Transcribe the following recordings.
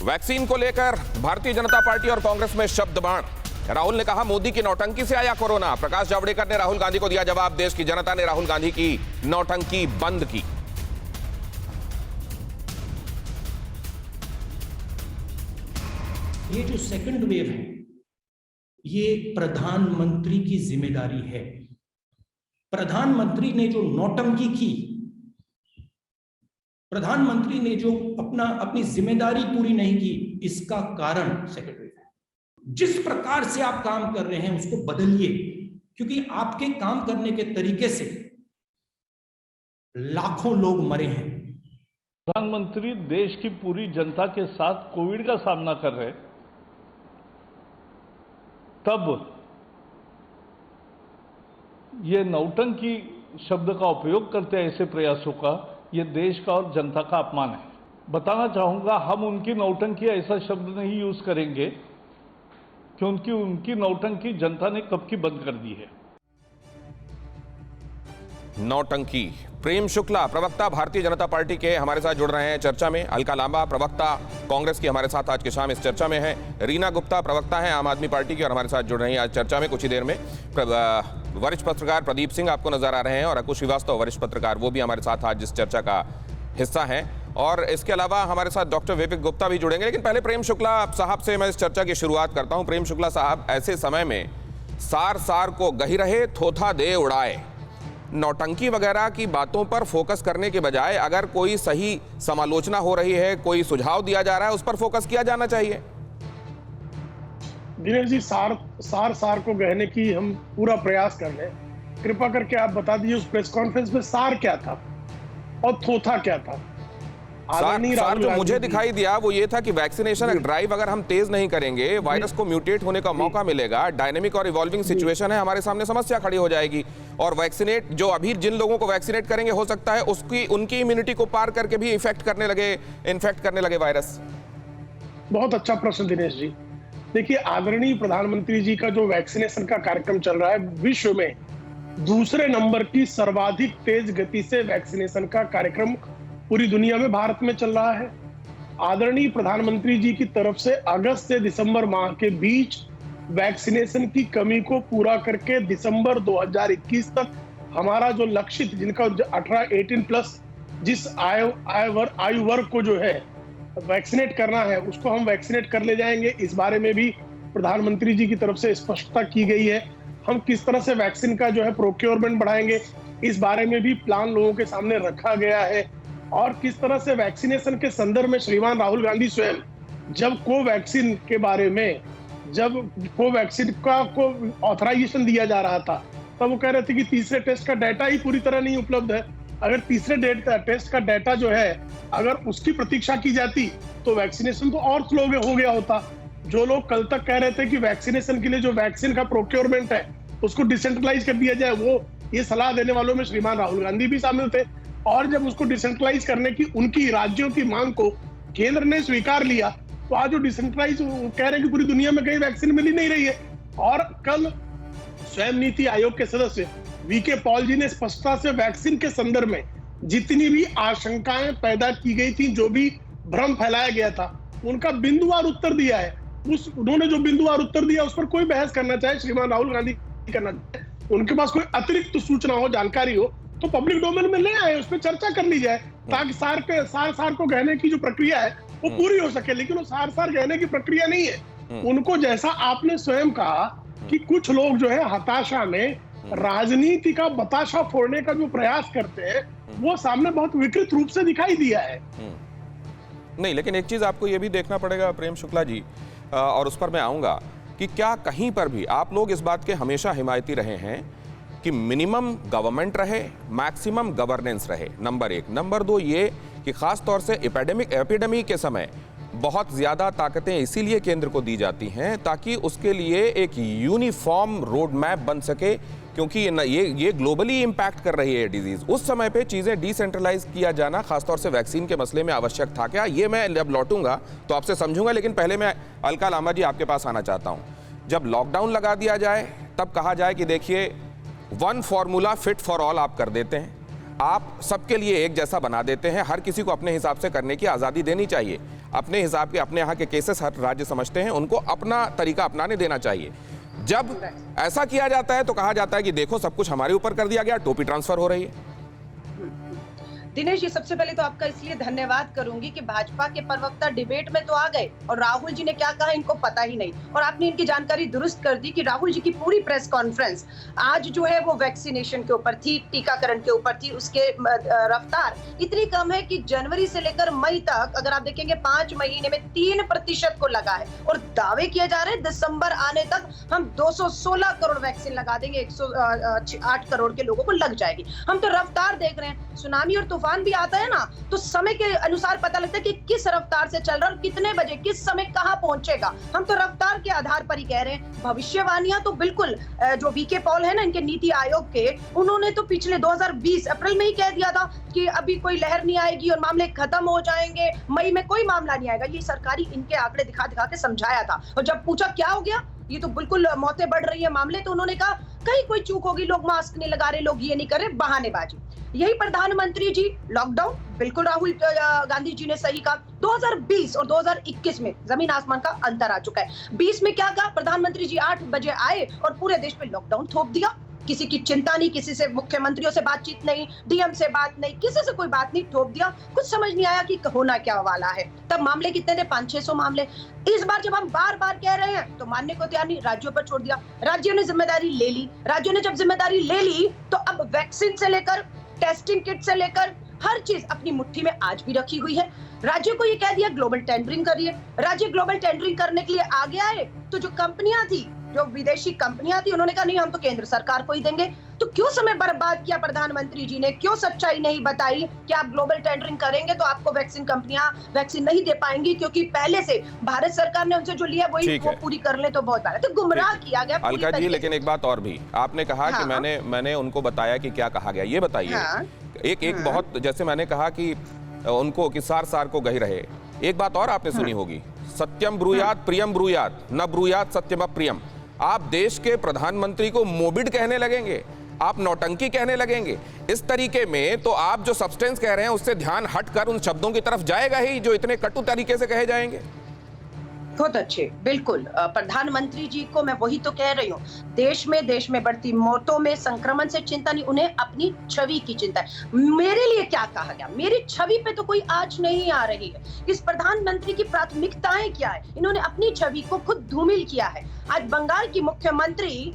Vaccine को लेकर Bharatiya Janata party और कांग्रेस में शब्द बाण। राहुल ने कहा मोदी की नौटंकी से आया कोरोना। प्रकाश जावड़ेकर ने राहुल गांधी को दिया जवाब। देश की जनता ने राहुल गांधी की नौटंकी बंद की। ये जो सेकंड वेव है ये प्रधानमंत्री की जिम्मेदारी है। प्रधानमंत्री ने जो नौटंकी की, प्रधानमंत्री ने जो अपनी जिम्मेदारी पूरी नहीं की, इसका कारण सेकंड वेव है। जिस प्रकार से आप काम कर रहे हैं उसको बदलिए, क्योंकि आपके काम करने के तरीके से लाखों लोग मरे हैं। प्रधानमंत्री देश की पूरी जनता के साथ कोविड का सामना कर रहे, तब ये नौटंकी शब्द का उपयोग करते हैं ऐसे प्रयासों का, ये देश का और जनता का अपमान है। बताना चाहूंगा, हम उनकी नौटंकी ऐसा शब्द नहीं यूज करेंगे क्योंकि उनकी नौटंकी जनता ने कब की बंद कर दी है। नौटंकी। प्रेम शुक्ला प्रवक्ता भारतीय जनता पार्टी के हमारे साथ जुड़ रहे हैं चर्चा में। अलका लांबा प्रवक्ता कांग्रेस की हमारे साथ आज की शाम इस चर्चा में है। रीना गुप्ता प्रवक्ता हैं आम आदमी पार्टी की और हमारे साथ जुड़ रही हैं आज चर्चा में। कुछ ही देर में वरिष्ठ पत्रकार प्रदीप सिंह आपको नजर आ रहे हैं और अकुश श्रीवास्तव वरिष्ठ पत्रकार, वो भी हमारे साथ आज इस चर्चा का हिस्सा हैं। और इसके अलावा हमारे साथ डॉक्टर विपिक गुप्ता भी जुड़ेंगे। लेकिन पहले प्रेम शुक्ला साहब से मैं इस चर्चा की शुरुआत करता हूं। प्रेम शुक्ला साहब, ऐसे समय में सार को गही रहे थोथा दे उड़ाए, नौटंकी वगैरह की बातों पर फोकस करने के बजाय अगर कोई सही समालोचना हो रही है, कोई सुझाव दिया जा रहा है, उस पर फोकस किया जाना चाहिए। दिनेश जी, सार को गहने की हम पूरा प्रयास कर रहे हैं। कृपा करके आप बता दीजिए उस प्रेस कॉन्फ्रेंस में सार क्या था और थोथा क्या था। सार जो मुझे दिखाई दिया वो ये था कि वैक्सीनेशन ड्राइव अगर हम तेज नहीं करेंगे, वायरस को म्यूटेट होने का मौका मिलेगा, डायनेमिक और इवॉल्विंग सिचुएशन है, हमारे सामने समस्या खड़ी हो जाएगी और वैक्सीनेट जो अभी जिन लोगों को वैक्सीनेट करेंगे हो सकता है उनकी इम्यूनिटी को पार करके भी इन्फेक्ट करने लगे वायरस। बहुत अच्छा प्रश्न दिनेश जी। देखिए, आदरणीय प्रधानमंत्री जी का जो वैक्सीनेशन का कार्यक्रम चल रहा है, विश्व में दूसरे नंबर की सर्वाधिक तेज गति से वैक्सीनेशन का कार्यक्रम पूरी दुनिया में भारत में चल रहा है। आदरणीय प्रधानमंत्री जी की तरफ से अगस्त से दिसंबर माह के बीच वैक्सीनेशन की कमी को पूरा करके दिसंबर 2021 तक हमारा जो लक्षित, जिनका 18 प्लस जिस आयु वर्ग को जो है वैक्सीनेट करना है, उसको हम वैक्सीनेट कर ले जाएंगे। इस बारे में भी प्रधानमंत्री जी की तरफ से स्पष्टता की गई है। हम किस तरह से वैक्सीन का जो है प्रोक्योरमेंट बढ़ाएंगे, इस बारे में भी प्लान लोगों के सामने रखा गया है। और किस तरह से वैक्सीनेशन के संदर्भ में श्रीमान राहुल गांधी स्वयं जब कोवैक्सीन के बारे में, जब कोवैक्सीन को ऑथराइजेशन दिया जा रहा था, तब वो कह रहे थे कि तीसरे टेस्ट का डाटा ही पूरी तरह नहीं उपलब्ध है। अगर तीसरे टेस्ट का डाटा जो है, अगर उसकी प्रतीक्षा की जाती तो वैक्सीनेशन तो और स्लो हो गया होता। जो लोग कल तक कह रहे थे कि वैक्सीनेशन के लिए जो वैक्सीन का प्रोक्योरमेंट है उसको डिसेंट्रलाइज कर दिया जाए, वो ये सलाह देने वालों में श्रीमान राहुल गांधी भी शामिल थे। और जब उसको डिसेंट्रलाइज करने की उनकी राज्यों की मांग को केंद्र ने स्वीकार लिया, तो आज जो डिसेंट्रलाइज कह रहे हैं कि पूरी दुनिया में कहीं वैक्सीन मिल ही नहीं रही है। और कल स्वयं नीति आयोग के सदस्य वीके पॉल जी ने स्पष्टता से वैक्सीन के संदर्भ में जितनी भी आशंकाएं पैदा की गई थी, जो भी भ्रम फैलाया गया था, उनका बिंदुवार उत्तर दिया है। उन्होंने जो बिंदुवार उत्तर दिया उस पर कोई बहस करना चाहे श्रीमान राहुल गांधी करना चाहे, उनके पास कोई अतिरिक्त सूचना हो, जानकारी हो, तो पब्लिक डोमेन में ले आए, उस पर चर्चा कर ली जाए, ताकि सार को गहने की जो प्रक्रिया है वो पूरी हो सके। लेकिन वो सार गहने की प्रक्रिया नहीं है। उनको, जैसा आपने स्वयं कहा कि कुछ लोग जो है हताशा में राजनीति का बताशा फोड़ने का जो प्रयास करते हैं, वो सामने बहुत विकृत रूप से दिखाई दिया है। नहीं, लेकिन एक चीज आपको ये भी देखना पड़ेगा प्रेम शुक्ला जी, और उस पर मैं आऊंगा कि क्या कहीं पर भी आप लोग इस बात के हमेशा हिमायती रहे हैं कि मिनिमम गवर्नमेंट रहे, मैक्सिमम गवर्नेंस रहे, नंबर 1। नंबर 2 ये कि खास तौर से एपिडेमी के समय बहुत ज्यादा ताकतें इसीलिए केंद्र को दी जाती हैं ताकि उसके लिए एक यूनिफॉर्म रोड मैप बन सके, क्योंकि ये ग्लोबली इंपैक्ट कर रही है डिजीज। उस समय पे चीजें डिसेंट्रलाइज किया जाना खासतौर से वैक्सीन के मसले में आवश्यक था क्या? ये मैं जब लौटूंगा तो आपसे समझूंगा, लेकिन पहले मैं अलका लांबा जी आपके पास आना चाहता हूं। जब लॉकडाउन लगा दिया जाए तब कहा जाए कि देखिए one formula fit for all आप कर देते हैं, आप सबके लिए एक जैसा बना देते हैं, हर किसी को अपने हिसाब से करने की आजादी देनी चाहिए। अपने हिसाब के, अपने यहाँ के केसेस हर राज्य समझते हैं, उनको अपना तरीका अपनाने देना चाहिए। जब ऐसा किया जाता है तो कहा जाता है कि देखो सब कुछ हमारे ऊपर कर दिया गया, टोपी ट्रांसफर हो रही है। दिनेश जी, सबसे पहले तो आपका इसलिए धन्यवाद करूंगी कि भाजपा के प्रवक्ता डिबेट में तो आ गए और राहुल जी ने क्या कहा इनको पता ही नहीं, और आपने इनकी जानकारी दुरुस्त कर दी कि राहुल जी की पूरी प्रेस कॉन्फ्रेंस आज जो है वो वैक्सीनेशन के ऊपर थी, टीकाकरण के ऊपर थी। उसके रफ्तार इतनी कम है कि जनवरी से लेकर मई तक अगर आप देखेंगे 5 महीने में 3% को लगा है, और दावे किए जा रहे हैं दिसंबर आने तक हम 216 करोड़ वैक्सीन लगा देंगे, 108 करोड़ के लोगों को लग जाएगी। हम तो रफ्तार देख रहे हैं, सुनामी और तूफान भी आता है ना तो समय के अनुसार पता लगता है कि किस रफ्तार से चल रहा है और कितने बजे किस समय कहां पहुंचेगा। हम तो रफ्तार के आधार पर ही कह रहे हैं। भविष्यवाणियां तो बिल्कुल, जो वीके पॉल है ना इनके नीति आयोग के, उन्होंने तो पिछले 2020 अप्रैल में ही कह दिया था कि अभी कोई लहर नहीं आएगी और मामले खत्म हो जाएंगे, मई में कोई मामला नहीं आएगा। ये सरकारी इनके आंकड़े दिखा दिखा के समझाया था, और जब पूछा क्या हो गया, ये तो बिल्कुल मौतें बढ़ रही है मामले, तो उन्होंने कहा कहीं कोई चूक होगी, लोग मास्क नहीं लगा रहे, लोग ये नहीं कर रहे, बहानेबाजी। यही प्रधानमंत्री जी, लॉकडाउन बिल्कुल राहुल गांधी जी ने सही कहा। 2020 और 2021 में जमीन आसमान का अंतर आ चुका है। 20 में क्या कहा प्रधानमंत्री जी, 8 बजे आए और पूरे देश पे लॉकडाउन थोप दिया, किसी की चिंता नहीं, किसी से मुख्यमंत्रियों से बातचीत नहीं, डीएम से बात नहीं, किसी से कोई बात नहीं, थोप दिया। कुछ समझ नहीं आया कि होना क्या वाला है। तब मामले कितने थे, 500-600 मामले। इस बार जब हम बार बार कह रहे हैं तो मानने को तैयार नहीं, राज्यों पर छोड़ दिया। राज्यों ने जिम्मेदारी ले ली। राज्यों ने जब जिम्मेदारी ले ली तो अब वैक्सीन से लेकर टेस्टिंग किट से लेकर हर चीज अपनी मुट्ठी में आज भी रखी हुई है। राज्यों को ये कह दिया ग्लोबल टेंडरिंग करिए। राज्य ग्लोबल टेंडरिंग करने के लिए आगे आए तो जो कंपनियां थी, जो विदेशी कंपनियां थी, उन्होंने कहा नहीं हम तो केंद्र सरकार को ही देंगे। तो क्यों समय बर्बाद किया प्रधानमंत्री जी ने, क्यों सच्चाई नहीं बताई कि आप ग्लोबल टेंडरिंग करेंगे तो आपको वैक्सीन कंपनियां वैक्सीन नहीं दे पाएंगी, क्योंकि पहले से भारत सरकार ने उनसे जो लिया वही वो पूरी कर ले तो बहुत बात है। तो गुमराह किया गया अलका जी। लेकिन एक बात और भी, आपने कहा कि मैंने उनको बताया कि क्या कहा गया, ये बताइए। एक बहुत, जैसे मैंने कहा कि उनको कि सार को गही रहे, एक बात और आपने सुनी होगी, सत्यम ब्रूयात प्रियम ब्रूयात न ब्रूयात सत्यम अप्रियम। आप देश के प्रधानमंत्री को मोबिड कहने लगेंगे, आप नौटंकी कहने लगेंगे। इस तरीके में तो आप जो सब्सटेंस कह रहे हैं उससे ध्यान हटकर उन शब्दों की तरफ जाएगा ही जो इतने कटु तरीके से कहे जाएंगे। बहुत अच्छे, बिल्कुल। प्रधानमंत्री जी को मैं वही तो कह रही हूँ, देश में बढ़ती मौतों में संक्रमण से चिंता नहीं, उन्हें अपनी छवि की चिंता है। मेरे लिए क्या कहा गया, मेरी छवि पे तो कोई आँच नहीं आ रही है। इस प्रधानमंत्री की प्राथमिकताएं क्या है, इन्होंने अपनी छवि को खुद धूमिल किया है। आज बंगाल की मुख्यमंत्री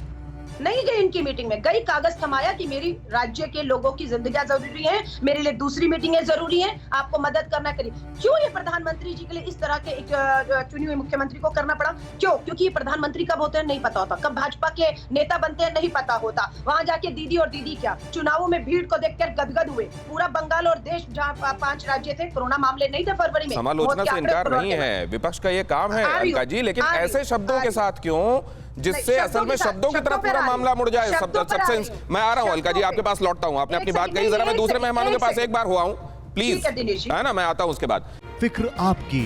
नहीं गई इनकी मीटिंग में, गई कागज थमाया कि मेरी राज्य के लोगों की जिंदगी जरूरी है, मेरे लिए दूसरी मीटिंगें जरूरी हैं, आपको मदद करना करिए। क्यों ये प्रधानमंत्री जी के लिए इस तरह के एक चुनी हुई मुख्यमंत्री को करना पड़ा? क्यों? क्योंकि ये प्रधानमंत्री कब होते हैं नहीं पता होता, कब भाजपा के नेता बनते हैं नहीं पता होता। वहां जाके दीदी और दीदी क्या, चुनावों में भीड़ को देखकर गदगद हुए। पूरा बंगाल और देश जहाँ 5 राज्य थे, कोरोना मामले नहीं थे फरवरी में, समालोचना से इनकार नहीं है, विपक्ष का ये काम है अलका जी, लेकिन ऐसे शब्दों के साथ क्यों जिससे असल में शब्दों की तरफ पूरा मामला मुड़ जाए। सबसे मैं आ रहा हूं अलका जी, आपके पास लौटता हूं, आपने अपनी बात कही, जरा मैं दूसरे मेहमानों के पास एक बार हुआ हूं प्लीज, है ना, मैं आता हूं उसके बाद। फिक्र आपकी,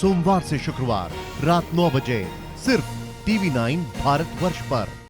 सोमवार से शुक्रवार रात 9 बजे सिर्फ TV9 भारतवर्ष पर।